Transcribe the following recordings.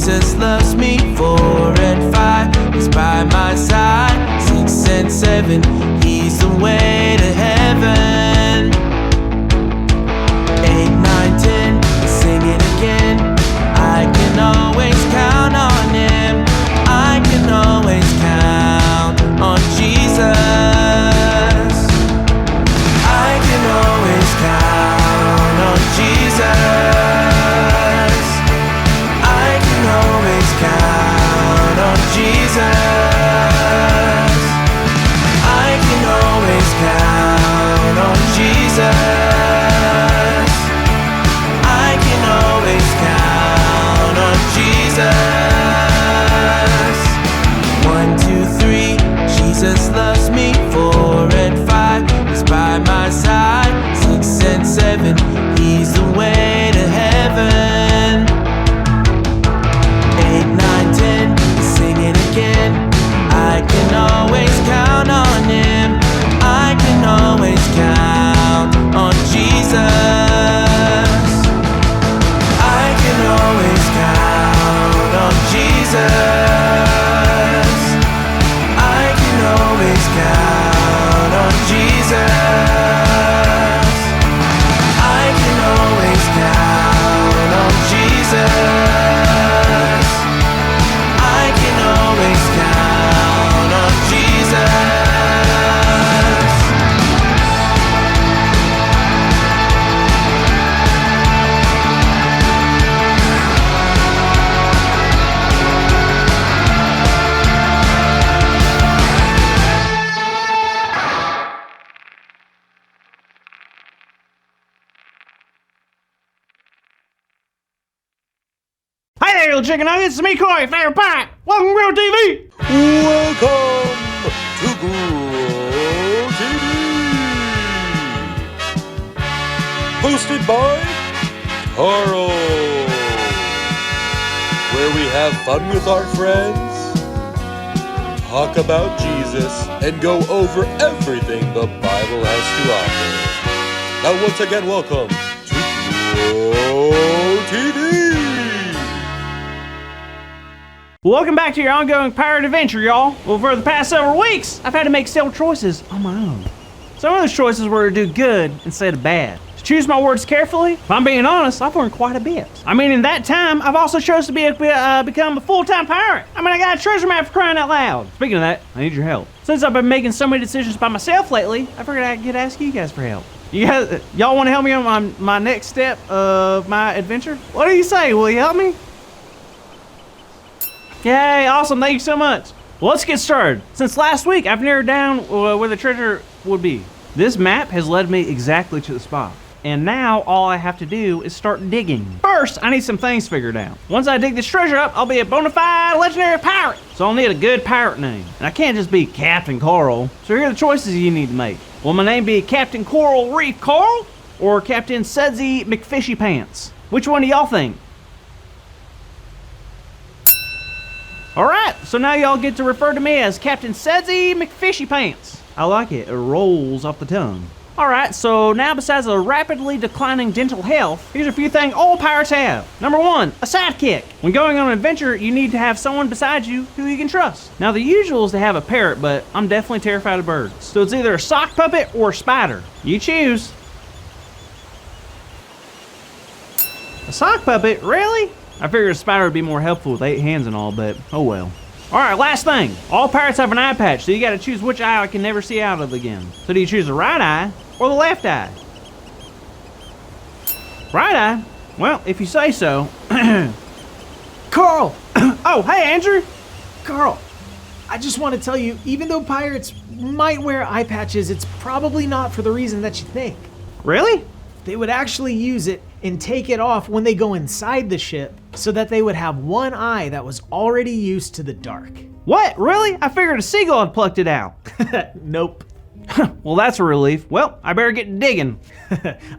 Jesus loves me. 4 and 5, he's by my side. 6 and 7, he's the way to heaven. 8, 9, 10, sing it again. I can always count on him. I can always count on Jesus. I can always count on Jesus. I can always count on Jesus. I can always count on Jesus. I can always count on Jesus. 1, 2, 3, Jesus loves me. 4 and 5, he's by my side. 6 and 7, he's the way to heaven. 8, 9, 10, sing it again. I can always count on him. I can always count on Jesus. I can always count on Jesus. I can always count on Jesus. I can always count on Jesus. I can always count on Jesus. Hey there, little chicken nuggets. It's me, Corey, favorite pirate. Welcome to Grow TV. Welcome to Grow TV. Hosted by Carl, where we have fun with our friends, talk about Jesus, and go over everything the Bible has to offer. Now, once again, welcome to Grow TV. Welcome back to your ongoing pirate adventure, y'all. Well, for the past several weeks, I've had to make several choices on my own. Some of those choices were to do good instead of bad. To choose my words carefully, if I'm being honest, I've learned quite a bit. I mean, in that time, I've also chosen to become a full-time pirate. I mean, I got a treasure map for crying out loud. Speaking of that, I need your help. Since I've been making so many decisions by myself lately, I figured I could ask you guys for help. Y'all want to help me on my next step of my adventure? What do you say? Will you help me? Yay, awesome, thank you so much. Well, let's get started. Since last week, I've narrowed down where the treasure would be. This map has led me exactly to the spot. And now, all I have to do is start digging. First, I need some things figured out. Once I dig this treasure up, I'll be a bona fide legendary pirate. So I'll need a good pirate name. And I can't just be Captain Coral. So here are the choices you need to make. Will my name be Captain Coral Reef Coral? Or Captain Sudsy McFishy Pants? Which one do y'all think? Alright, so now y'all get to refer to me as Captain Sudsy McFishy Pants. I like it, it rolls off the tongue. Alright, so now besides a rapidly declining dental health, here's a few things all pirates have. Number 1, a sidekick. When going on an adventure, you need to have someone beside you who you can trust. Now the usual is to have a parrot, but I'm definitely terrified of birds. So it's either a sock puppet or a spider. You choose. A sock puppet? Really? I figured a spider would be more helpful with 8 hands and all, but oh well. Alright, last thing. All pirates have an eye patch, so you gotta choose which eye I can never see out of again. So do you choose the right eye or the left eye? Right eye? Well, if you say so. Carl! Oh, hey Andrew! Carl, I just want to tell you, even though pirates might wear eye patches, it's probably not for the reason that you think. Really? They would actually use it and take it off when they go inside the ship so that they would have one eye that was already used to the dark. What? Really? I figured a seagull had plucked it out. Nope. Well, that's a relief. Well, I better get digging.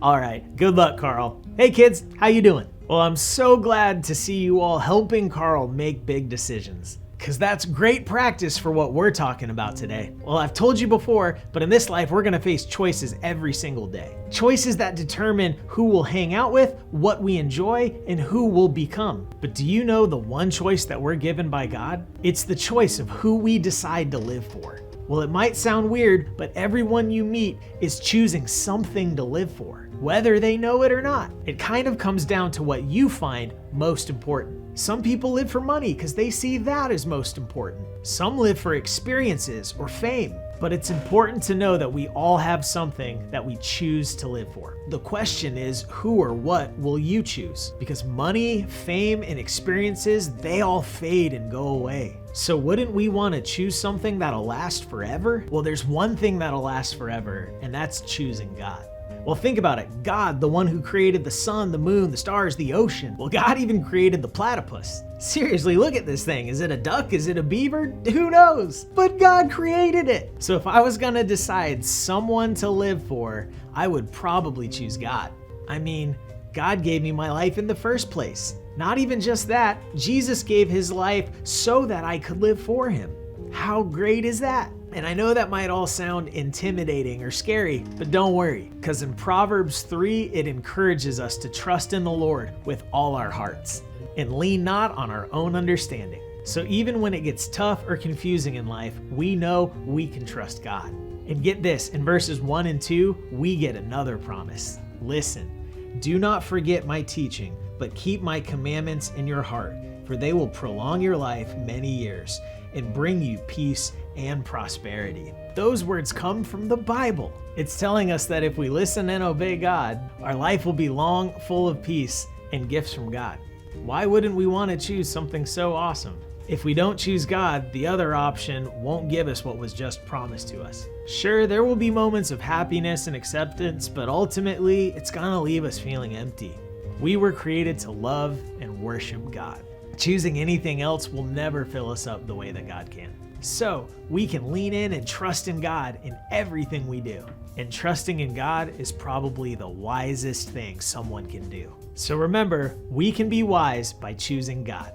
All right, good luck, Carl. Hey kids, how you doing? Well, I'm so glad to see you all helping Carl make big decisions. because that's great practice for what we're talking about today. Well, I've told you before, but in this life, we're gonna face choices every single day. Choices that determine who we'll hang out with, what we enjoy, and who we'll become. But do you know the one choice that we're given by God? It's the choice of who we decide to live for. Well, it might sound weird, but everyone you meet is choosing something to live for, whether they know it or not. It kind of comes down to what you find most important. Some people live for money because they see that as most important. Some live for experiences or fame. But it's important to know that we all have something that we choose to live for. The question is, who or what will you choose? Because money, fame, and experiences, they all fade and go away. So wouldn't we want to choose something that'll last forever? Well, there's one thing that'll last forever, and that's choosing God. Well, think about it. God, the one who created the sun, the moon, the stars, the ocean. Well, God even created the platypus. Seriously, look at this thing. Is it a duck? Is it a beaver? Who knows? But God created it. So if I was gonna decide someone to live for, I would probably choose God. I mean, God gave me my life in the first place. Not even just that, Jesus gave his life so that I could live for him. How great is that? And I know that might all sound intimidating or scary, but don't worry, because in Proverbs 3, it encourages us to trust in the Lord with all our hearts and lean not on our own understanding. So even when it gets tough or confusing in life, we know we can trust God. And get this, in verses 1 and 2, we get another promise. Listen, do not forget my teaching, but keep my commandments in your heart, for they will prolong your life many years and bring you peace and prosperity. Those words come from the Bible. It's telling us that if we listen and obey God, our life will be long, full of peace and gifts from God. Why wouldn't we want to choose something so awesome? If we don't choose God, the other option won't give us what was just promised to us. Sure, there will be moments of happiness and acceptance, but ultimately, it's gonna leave us feeling empty. We were created to love and worship God. Choosing anything else will never fill us up the way that God can. So we can lean in and trust in God in everything we do. And trusting in God is probably the wisest thing someone can do. So remember, we can be wise by choosing God.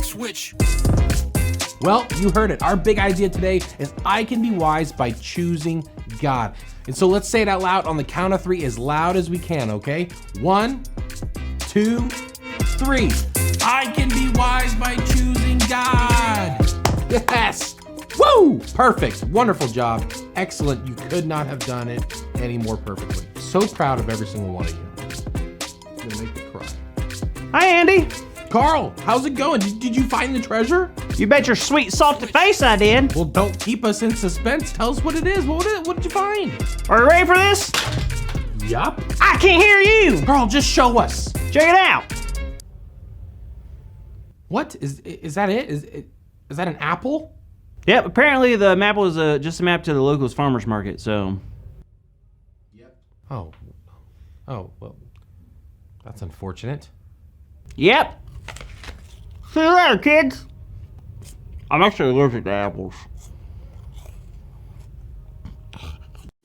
Switch. Well, you heard it. Our big idea today is I can be wise by choosing God. And so let's say it out loud on the count of 3 as loud as we can, okay? 1, 2, 3. I can be wise by choosing God. Yes. Woo! Perfect. Wonderful job. Excellent. You could not have done it any more perfectly. So proud of every single one of you. You're gonna make me cry. Hi, Andy. Carl, how's it going? Did you find the treasure? You bet your sweet salty face I did. Well, don't keep us in suspense. Tell us what it is. What did you find? Are you ready for this? Yup. I can't hear you. Carl, just show us. Check it out. What is that? Is that an apple? Yep, apparently the map was just a map to the locals farmers market, so. Yep. Oh, well, that's unfortunate. Yep. See you later, kids. I'm actually allergic to apples.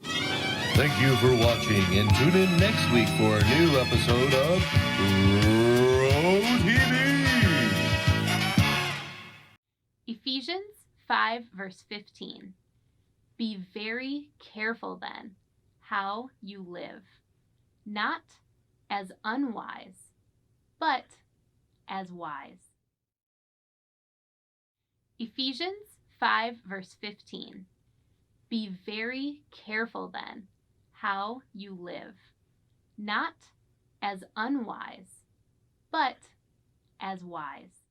Thank you for watching, and tune in next week for a new episode of Pro TV. Ephesians 5, verse 15. Be very careful then how you live, not as unwise, but as wise. Ephesians 5, verse 15. Be very careful then how you live, not as unwise, but as wise.